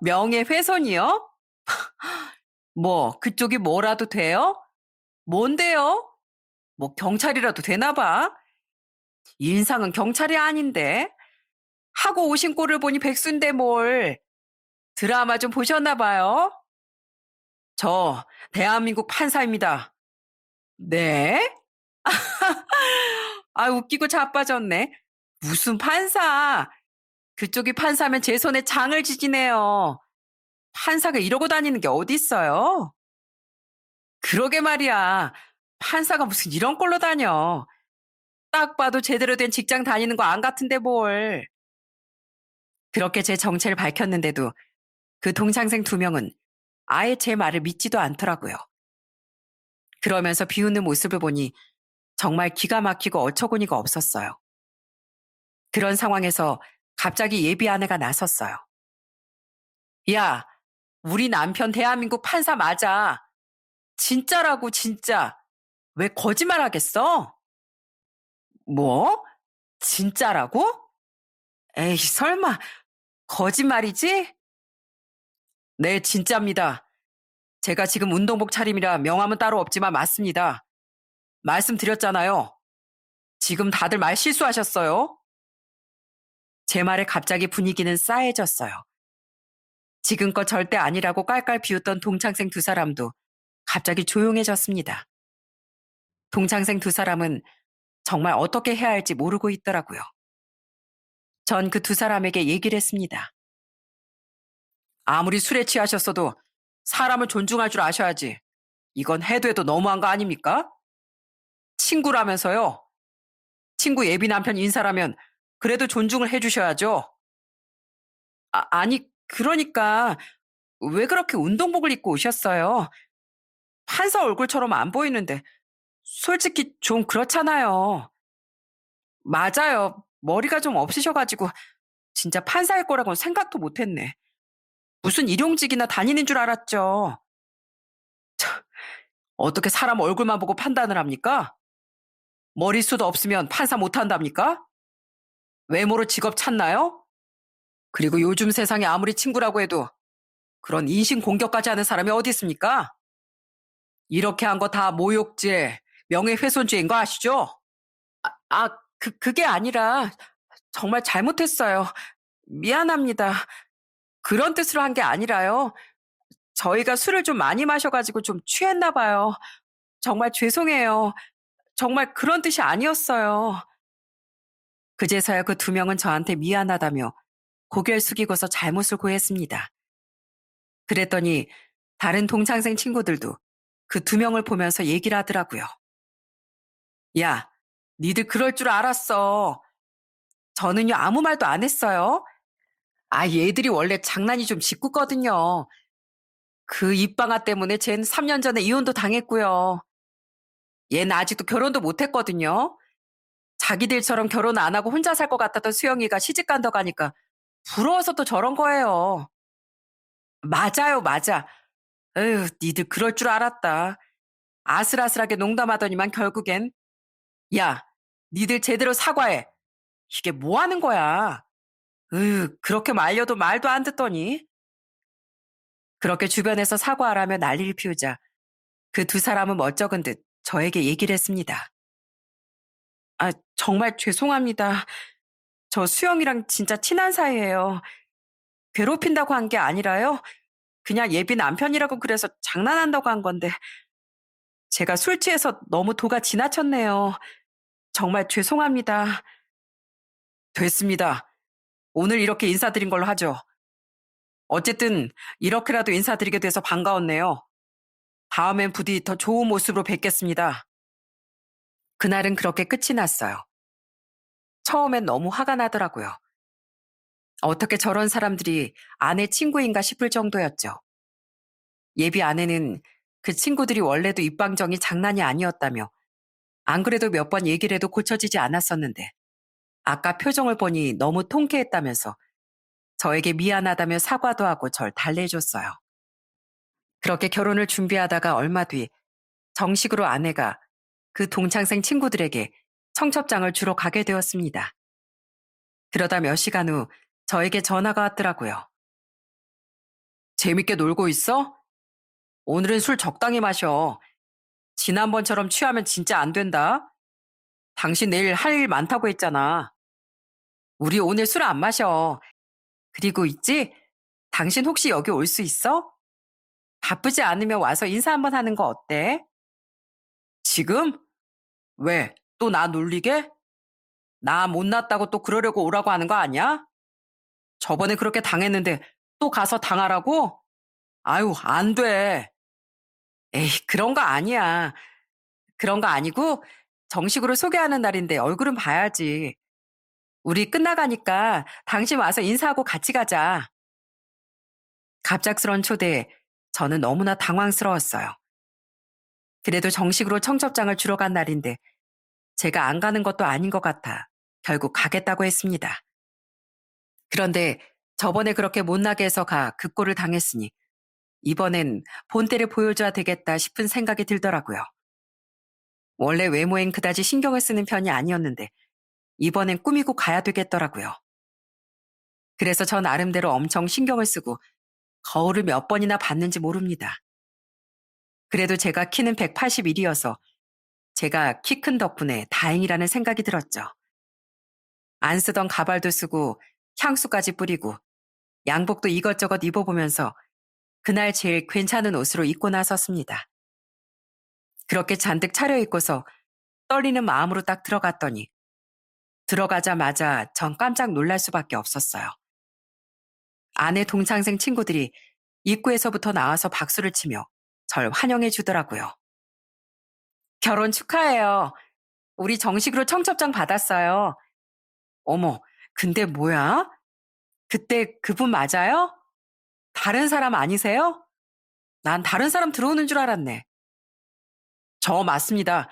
명예훼손이요? 뭐 그쪽이 뭐라도 돼요? 뭔데요? 뭐 경찰이라도 되나 봐. 인상은 경찰이 아닌데. 하고 오신 꼴을 보니 백수인데 뭘. 드라마 좀 보셨나 봐요. 저 대한민국 판사입니다. 네? 웃기고 자빠졌네. 무슨 판사? 그쪽이 판사면 제 손에 장을 지지네요. 판사가 이러고 다니는 게 어딨어요? 그러게 말이야. 판사가 무슨 이런 꼴로 다녀. 딱 봐도 제대로 된 직장 다니는 거 안 같은데 뭘. 그렇게 제 정체를 밝혔는데도 그 동창생 2명은 아예 제 말을 믿지도 않더라고요. 그러면서 비웃는 모습을 보니 정말 기가 막히고 어처구니가 없었어요. 그런 상황에서 갑자기 예비 아내가 나섰어요. 야, 우리 남편 대한민국 판사 맞아. 진짜라고, 진짜. 왜 거짓말 하겠어? 뭐? 진짜라고? 에이, 설마, 거짓말이지? 네, 진짜입니다. 제가 지금 운동복 차림이라 명함은 따로 없지만 맞습니다. 말씀드렸잖아요. 지금 다들 말 실수하셨어요. 제 말에 갑자기 분위기는 싸해졌어요. 지금껏 절대 아니라고 깔깔 비웃던 동창생 두 사람도 갑자기 조용해졌습니다. 동창생 두 사람은 정말 어떻게 해야 할지 모르고 있더라고요. 전 그 두 사람에게 얘기를 했습니다. 아무리 술에 취하셨어도 사람을 존중할 줄 아셔야지. 이건 해도 해도 너무한 거 아닙니까? 친구라면서요. 친구 예비 남편 인사라면 그래도 존중을 해주셔야죠. 아니, 그러니까 왜 그렇게 운동복을 입고 오셨어요? 판사 얼굴처럼 안 보이는데 솔직히 좀 그렇잖아요. 맞아요. 머리가 좀 없으셔가지고 진짜 판사일 거라고는 생각도 못했네. 무슨 일용직이나 다니는 줄 알았죠. 어떻게 사람 얼굴만 보고 판단을 합니까? 머릿수도 없으면 판사 못한답니까? 외모로 직업 찾나요? 그리고 요즘 세상에 아무리 친구라고 해도 그런 인신공격까지 하는 사람이 어디 있습니까? 이렇게 한 거 다 모욕죄, 명예훼손죄인 거 아시죠? 그게 아니라 정말 잘못했어요. 미안합니다. 그런 뜻으로 한 게 아니라요. 저희가 술을 좀 많이 마셔가지고 좀 취했나 봐요. 정말 죄송해요. 정말 그런 뜻이 아니었어요. 그제서야 그 두 명은 저한테 미안하다며 고개를 숙이고서 잘못을 고했습니다. 그랬더니 다른 동창생 친구들도 그 두 명을 보면서 얘기를 하더라고요. 야, 니들 그럴 줄 알았어. 저는요, 아무 말도 안 했어요. 얘들이 원래 장난이 좀 짓궂거든요. 그 입방아 때문에 쟨 3년 전에 이혼도 당했고요. 얘는 아직도 결혼도 못 했거든요. 자기들처럼 결혼 안 하고 혼자 살 것 같았던 수영이가 시집 간다고 하니까 부러워서 또 저런 거예요. 맞아요, 맞아. 에휴, 니들 그럴 줄 알았다. 아슬아슬하게 농담하더니만 결국엔 야, 니들 제대로 사과해. 이게 뭐 하는 거야? 그렇게 말려도 말도 안 듣더니. 그렇게 주변에서 사과하라며 난리를 피우자 그 두 사람은 멋쩍은 듯 저에게 얘기를 했습니다. 정말 죄송합니다. 저 수영이랑 진짜 친한 사이예요. 괴롭힌다고 한 게 아니라요. 그냥 예비 남편이라고 그래서 장난한다고 한 건데 제가 술 취해서 너무 도가 지나쳤네요. 정말 죄송합니다. 됐습니다. 오늘 이렇게 인사드린 걸로 하죠. 어쨌든 이렇게라도 인사드리게 돼서 반가웠네요. 다음엔 부디 더 좋은 모습으로 뵙겠습니다. 그날은 그렇게 끝이 났어요. 처음엔 너무 화가 나더라고요. 어떻게 저런 사람들이 아내 친구인가 싶을 정도였죠. 예비 아내는 그 친구들이 원래도 입방정이 장난이 아니었다며 안 그래도 몇 번 얘기를 해도 고쳐지지 않았었는데 아까 표정을 보니 너무 통쾌했다면서 저에게 미안하다며 사과도 하고 절 달래줬어요. 그렇게 결혼을 준비하다가 얼마 뒤 정식으로 아내가 그 동창생 친구들에게 청첩장을 주러 가게 되었습니다. 그러다 몇 시간 후 저에게 전화가 왔더라고요. 재밌게 놀고 있어? 오늘은 술 적당히 마셔. 지난번처럼 취하면 진짜 안 된다. 당신 내일 할 일 많다고 했잖아. 우리 오늘 술 안 마셔. 그리고 있지? 당신 혹시 여기 올 수 있어? 바쁘지 않으면 와서 인사 한번 하는 거 어때? 지금? 왜? 또 나 놀리게? 나 못났다고 또 그러려고 오라고 하는 거 아니야? 저번에 그렇게 당했는데 또 가서 당하라고? 아유, 안 돼. 에이, 그런 거 아니야. 그런 거 아니고 정식으로 소개하는 날인데 얼굴은 봐야지. 우리 끝나가니까 당신 와서 인사하고 같이 가자. 갑작스런 초대에 저는 너무나 당황스러웠어요. 그래도 정식으로 청첩장을 주러 간 날인데 제가 안 가는 것도 아닌 것 같아 결국 가겠다고 했습니다. 그런데 저번에 그렇게 못나게 해서 그 꼴을 당했으니 이번엔 본때를 보여줘야 되겠다 싶은 생각이 들더라고요. 원래 외모엔 그다지 신경을 쓰는 편이 아니었는데 이번엔 꾸미고 가야 되겠더라고요. 그래서 저 나름대로 엄청 신경을 쓰고 거울을 몇 번이나 봤는지 모릅니다. 그래도 제가 키는 181이어서 제가 키 큰 덕분에 다행이라는 생각이 들었죠. 안 쓰던 가발도 쓰고 향수까지 뿌리고 양복도 이것저것 입어보면서 그날 제일 괜찮은 옷으로 입고 나섰습니다. 그렇게 잔뜩 차려입고서 떨리는 마음으로 딱 들어갔더니 들어가자마자 전 깜짝 놀랄 수밖에 없었어요. 아내 동창생 친구들이 입구에서부터 나와서 박수를 치며 절 환영해 주더라고요. 결혼 축하해요. 우리 정식으로 청첩장 받았어요. 어머, 근데 뭐야? 그때 그분 맞아요? 다른 사람 아니세요? 난 다른 사람 들어오는 줄 알았네. 저 맞습니다.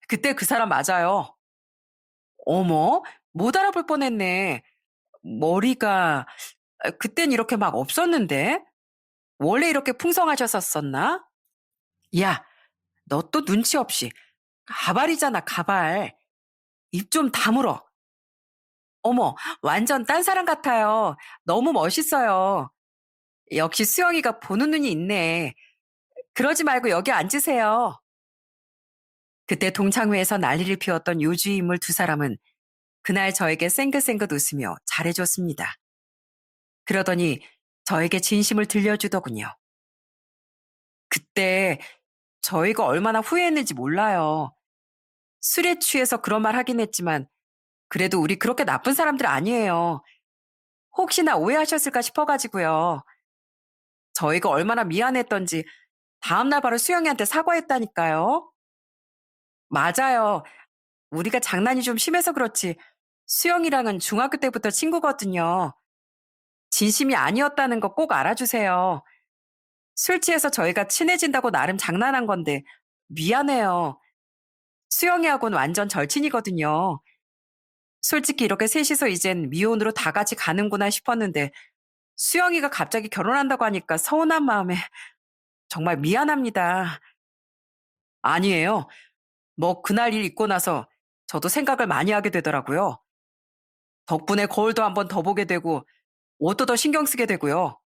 그때 그 사람 맞아요. 어머, 못 알아볼 뻔했네. 머리가 그땐 이렇게 막 없었는데? 원래 이렇게 풍성하셨었나? 야, 너 또 눈치 없이. 가발이잖아, 가발. 입 좀 다물어. 어머, 완전 딴 사람 같아요. 너무 멋있어요. 역시 수영이가 보는 눈이 있네. 그러지 말고 여기 앉으세요. 그때 동창회에서 난리를 피웠던 요주의 인물 두 사람은 그날 저에게 쌩긋쌩긋 웃으며 잘해줬습니다. 그러더니 저에게 진심을 들려주더군요. 그때 저희가 얼마나 후회했는지 몰라요. 술에 취해서 그런 말 하긴 했지만 그래도 우리 그렇게 나쁜 사람들 아니에요. 혹시나 오해하셨을까 싶어가지고요. 저희가 얼마나 미안했던지 다음날 바로 수영이한테 사과했다니까요. 맞아요. 우리가 장난이 좀 심해서 그렇지 수영이랑은 중학교 때부터 친구거든요. 진심이 아니었다는 거 꼭 알아주세요. 술 취해서 저희가 친해진다고 나름 장난한 건데 미안해요. 수영이하고는 완전 절친이거든요. 솔직히 이렇게 셋이서 이젠 미혼으로 다 같이 가는구나 싶었는데 수영이가 갑자기 결혼한다고 하니까 서운한 마음에 정말 미안합니다. 아니에요. 뭐 그날 일 있고 나서 저도 생각을 많이 하게 되더라고요. 덕분에 거울도 한번 더 보게 되고 옷도 더 신경 쓰게 되고요.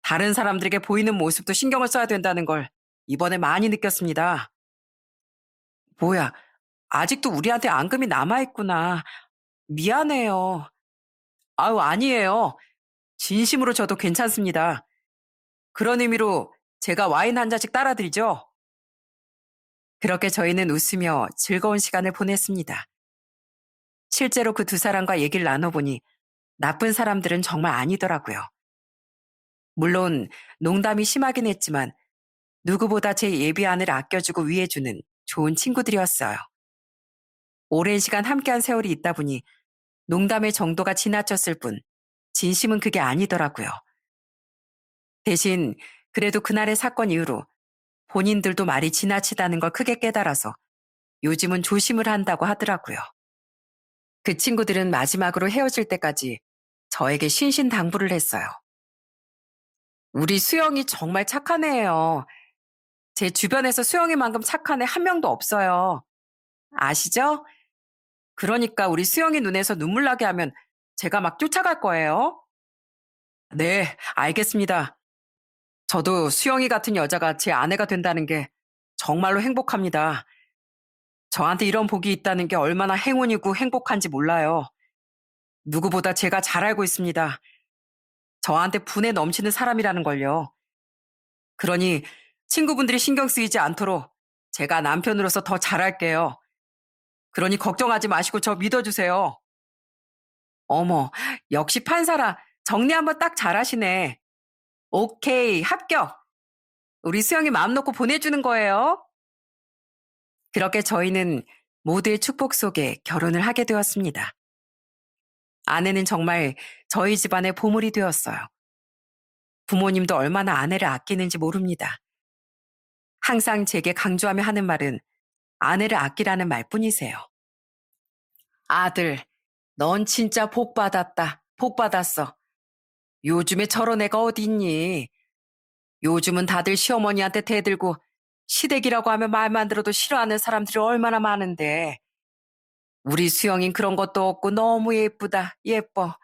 다른 사람들에게 보이는 모습도 신경을 써야 된다는 걸 이번에 많이 느꼈습니다. 뭐야, 아직도 우리한테 앙금이 남아있구나. 미안해요. 아유, 아니에요. 진심으로 저도 괜찮습니다. 그런 의미로 제가 와인 한 잔씩 따라드리죠. 그렇게 저희는 웃으며 즐거운 시간을 보냈습니다. 실제로 그 두 사람과 얘기를 나눠보니 나쁜 사람들은 정말 아니더라고요. 물론 농담이 심하긴 했지만 누구보다 제 예비안을 아껴주고 위해주는 좋은 친구들이었어요. 오랜 시간 함께한 세월이 있다 보니 농담의 정도가 지나쳤을 뿐 진심은 그게 아니더라고요. 대신 그래도 그날의 사건 이후로 본인들도 말이 지나치다는 걸 크게 깨달아서 요즘은 조심을 한다고 하더라고요. 그 친구들은 마지막으로 헤어질 때까지 저에게 신신당부를 했어요. 우리 수영이 정말 착한 애예요. 제 주변에서 수영이만큼 착한 애 한 명도 없어요. 아시죠? 그러니까 우리 수영이 눈에서 눈물 나게 하면 제가 막 쫓아갈 거예요. 네, 알겠습니다. 저도 수영이 같은 여자가 제 아내가 된다는 게 정말로 행복합니다. 저한테 이런 복이 있다는 게 얼마나 행운이고 행복한지 몰라요. 누구보다 제가 잘 알고 있습니다. 저한테 분에 넘치는 사람이라는 걸요. 그러니 친구분들이 신경 쓰이지 않도록 제가 남편으로서 더 잘할게요. 그러니 걱정하지 마시고 저 믿어주세요. 어머, 역시 판사라 정리 한번 딱 잘하시네. 오케이, 합격. 우리 수영이 마음 놓고 보내주는 거예요. 그렇게 저희는 모두의 축복 속에 결혼을 하게 되었습니다. 아내는 정말 저희 집안의 보물이 되었어요. 부모님도 얼마나 아내를 아끼는지 모릅니다. 항상 제게 강조하며 하는 말은 아내를 아끼라는 말뿐이세요. 아들, 넌 진짜 복 받았다. 복 받았어. 요즘에 저런 애가 어디 있니? 요즘은 다들 시어머니한테 대들고 시댁이라고 하면 말만 들어도 싫어하는 사람들이 얼마나 많은데 우리 수영인 그런 것도 없고 너무 예쁘다. 예뻐.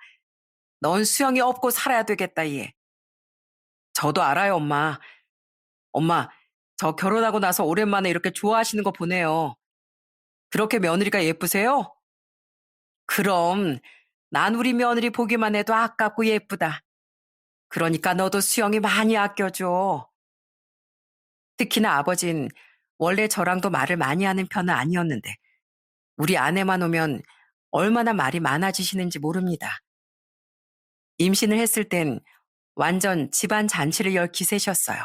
넌 수영이 없고 살아야 되겠다, 얘. 저도 알아요, 엄마. 엄마, 저 결혼하고 나서 오랜만에 이렇게 좋아하시는 거 보네요. 그렇게 며느리가 예쁘세요? 그럼 난 우리 며느리 보기만 해도 아깝고 예쁘다. 그러니까 너도 수영이 많이 아껴줘. 특히나 아버진 원래 저랑도 말을 많이 하는 편은 아니었는데 우리 아내만 오면 얼마나 말이 많아지시는지 모릅니다. 임신을 했을 땐 완전 집안 잔치를 열 기세셨어요.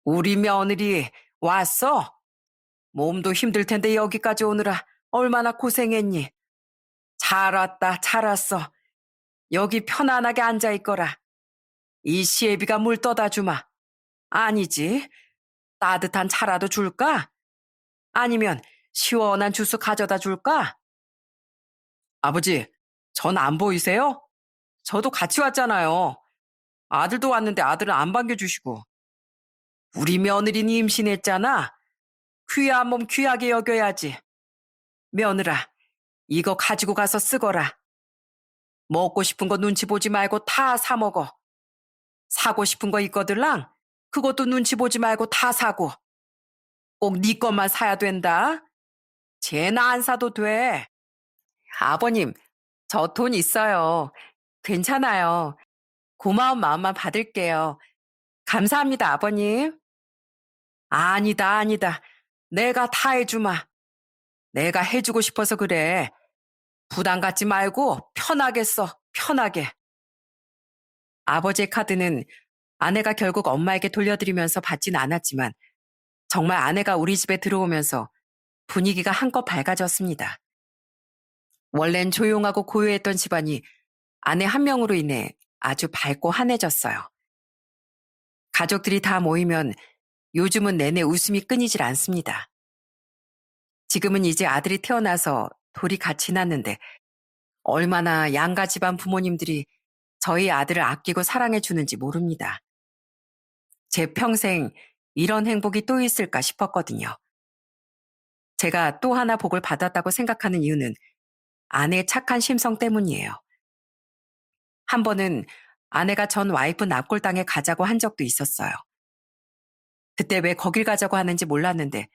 우리 며느리 왔어? 몸도 힘들 텐데 여기까지 오느라 얼마나 고생했니? 잘 왔다, 잘 왔어. 여기 편안하게 앉아있거라. 이 시애비가 물 떠다 주마. 아니지. 따뜻한 차라도 줄까? 아니면 시원한 주스 가져다 줄까? 아버지, 전 안 보이세요? 저도 같이 왔잖아요. 아들도 왔는데 아들은 안 반겨주시고. 우리 며느리는 임신했잖아. 귀한 몸 귀하게 여겨야지. 며느라, 이거 가지고 가서 쓰거라. 먹고 싶은 거 눈치 보지 말고 다 사 먹어. 사고 싶은 거 있거들랑 그것도 눈치 보지 말고 다 사고. 꼭 네 것만 사야 된다. 쟤나 안 사도 돼. 아버님, 저 돈 있어요. 괜찮아요. 고마운 마음만 받을게요. 감사합니다, 아버님. 아니다, 아니다. 내가 다 해주마. 내가 해주고 싶어서 그래. 부담 갖지 말고 편하게 써, 편하게. 아버지의 카드는 아내가 결국 엄마에게 돌려드리면서 받진 않았지만 정말 아내가 우리 집에 들어오면서 분위기가 한껏 밝아졌습니다. 원래는 조용하고 고요했던 집안이 아내 한 명으로 인해 아주 밝고 환해졌어요. 가족들이 다 모이면 요즘은 내내 웃음이 끊이질 않습니다. 지금은 이제 아들이 태어나서 돌이 갓 지났는데 얼마나 양가 집안 부모님들이 저희 아들을 아끼고 사랑해 주는지 모릅니다. 제 평생 이런 행복이 또 있을까 싶었거든요. 제가 또 하나 복을 받았다고 생각하는 이유는 아내의 착한 심성 때문이에요. 한 번은 아내가 전 와이프 납골당에 가자고 한 적도 있었어요. 그때 왜 거길 가자고 하는지 몰랐는데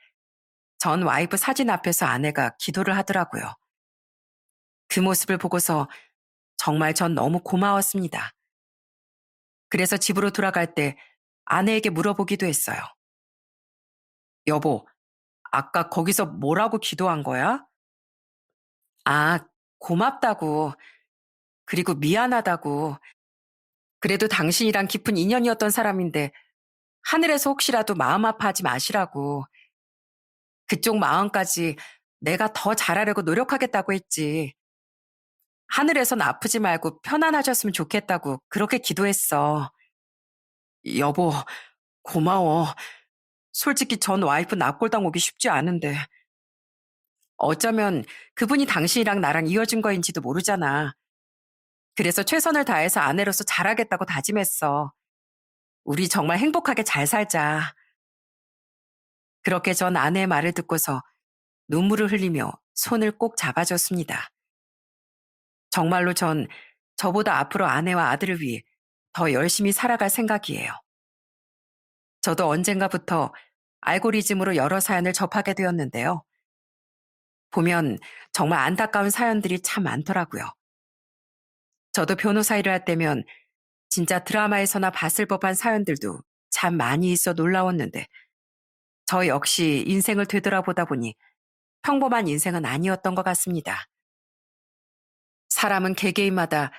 전 와이프 사진 앞에서 아내가 기도를 하더라고요. 그 모습을 보고서 정말 전 너무 고마웠습니다. 그래서 집으로 돌아갈 때 아내에게 물어보기도 했어요. 여보, 아까 거기서 뭐라고 기도한 거야? 아, 고맙다고. 그리고 미안하다고. 그래도 당신이랑 깊은 인연이었던 사람인데 하늘에서 혹시라도 마음 아파하지 마시라고. 그쪽 마음까지 내가 더 잘하려고 노력하겠다고 했지. 하늘에선 아프지 말고 편안하셨으면 좋겠다고 그렇게 기도했어. 여보, 고마워. 솔직히 전 와이프 납골당 오기 쉽지 않은데. 어쩌면 그분이 당신이랑 나랑 이어진 거인지도 모르잖아. 그래서 최선을 다해서 아내로서 잘하겠다고 다짐했어. 우리 정말 행복하게 잘 살자. 그렇게 전 아내의 말을 듣고서 눈물을 흘리며 손을 꼭 잡아줬습니다. 정말로 전 저보다 앞으로 아내와 아들을 위해 더 열심히 살아갈 생각이에요. 저도 언젠가부터 알고리즘으로 여러 사연을 접하게 되었는데요. 보면 정말 안타까운 사연들이 참 많더라고요. 저도 변호사 일을 할 때면 진짜 드라마에서나 봤을 법한 사연들도 참 많이 있어 놀라웠는데 저 역시 인생을 되돌아보다 보니 평범한 인생은 아니었던 것 같습니다. 사람은 개개인마다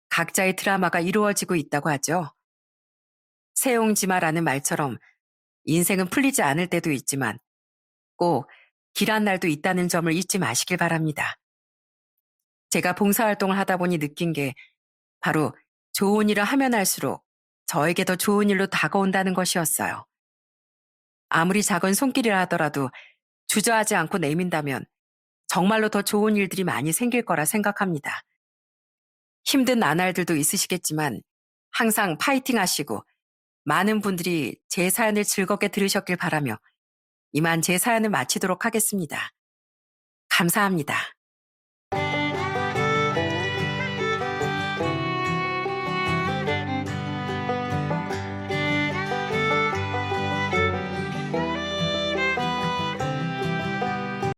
각자의 드라마가 이루어지고 있다고 하죠. 세옹지마라는 말처럼 인생은 풀리지 않을 때도 있지만 꼭 길한 날도 있다는 점을 잊지 마시길 바랍니다. 제가 봉사활동을 하다 보니 느낀 게 바로 좋은 일을 하면 할수록 저에게 더 좋은 일로 다가온다는 것이었어요. 아무리 작은 손길이라 하더라도 주저하지 않고 내민다면 정말로 더 좋은 일들이 많이 생길 거라 생각합니다. 힘든 나날들도 있으시겠지만 항상 파이팅 하시고 많은 분들이 제 사연을 즐겁게 들으셨길 바라며 이만 제 사연을 마치도록 하겠습니다. 감사합니다.